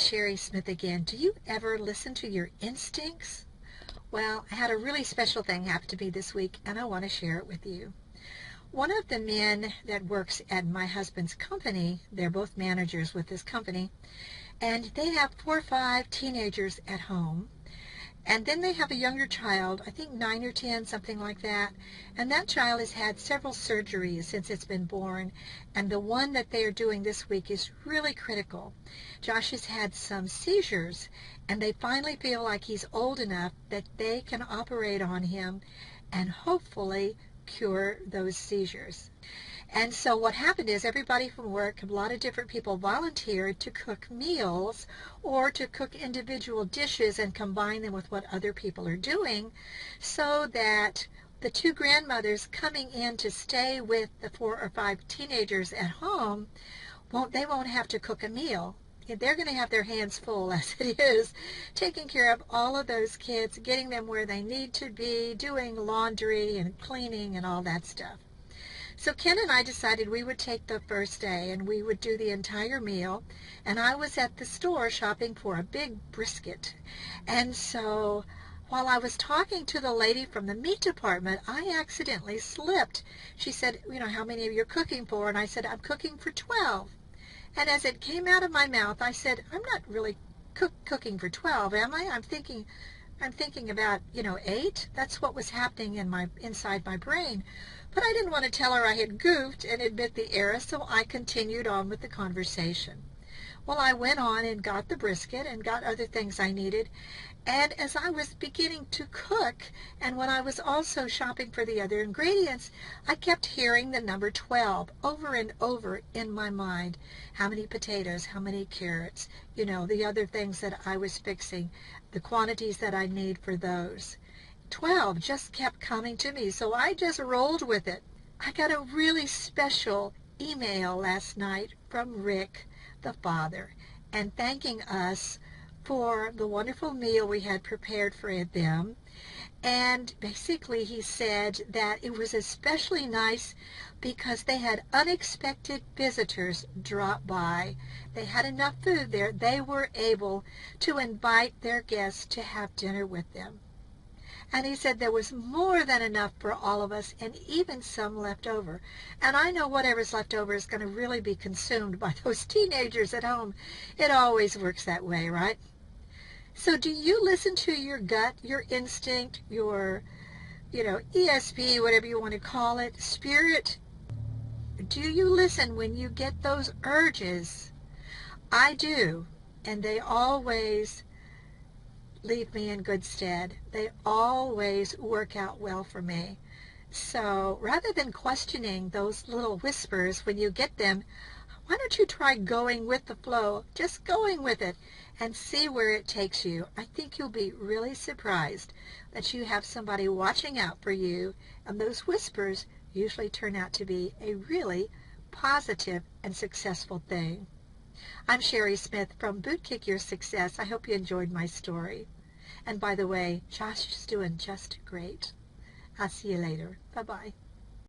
Sherie Smith again. Do you ever listen to your instincts? Well, I had a really special thing happen to me this week, and I want to share it with you. One of the men that works at my husband's company, they're both managers with this company, and they have 4 or 5 teenagers at home. And then they have a younger child, I think 9 or 10, something like that. And that child has had several surgeries since it's been born. And the one that they are doing this week is really critical. Josh has had some seizures, and they finally feel like he's old enough that they can operate on him and hopefully cure those seizures. And so what happened is everybody from work, a lot of different people volunteered to cook meals or to cook individual dishes and combine them with what other people are doing, so that the 2 grandmothers coming in to stay with the 4 or 5 teenagers at home, they won't have to cook a meal. They're going to have their hands full as it is, taking care of all of those kids, getting them where they need to be, doing laundry and cleaning and all that stuff. So Ken and I decided we would take the first day and we would do the entire meal. And I was at the store shopping for a big brisket. And so while I was talking to the lady from the meat department, I accidentally slipped. She said, how many of you are cooking for? And I said, I'm cooking for 12. And as it came out of my mouth, I said, I'm not really cooking for 12, am I? I'm thinking about, 8. That's what was happening inside my brain. But I didn't want to tell her I had goofed and admit the error, so I continued on with the conversation. Well, I went on and got the brisket and got other things I needed. And as I was beginning to cook, and when I was also shopping for the other ingredients, I kept hearing the number 12 over and over in my mind. How many potatoes, how many carrots, the other things that I was fixing, the quantities that I need for those. 12 just kept coming to me, so I just rolled with it. I got a really special email last night from Rick, the father, and thanking us for the wonderful meal we had prepared for them. And basically he said that it was especially nice because they had unexpected visitors drop by. They had enough food there. They were able to invite their guests to have dinner with them. And he said there was more than enough for all of us, and even some left over. And I know whatever's left over is going to really be consumed by those teenagers at home. It always works that way, right? So do you listen to your gut, your instinct, your, ESP, whatever you want to call it, spirit? Do you listen when you get those urges? I do, and they always leave me in good stead. They always work out well for me. So rather than questioning those little whispers when you get them, why don't you try going with the flow, just going with it, and see where it takes you. I think you'll be really surprised that you have somebody watching out for you, and those whispers usually turn out to be a really positive and successful thing. I'm Sherie Smith from Bootkick Your Success. I hope you enjoyed my story. And by the way, Josh is doing just great. I'll see you later. Bye-bye.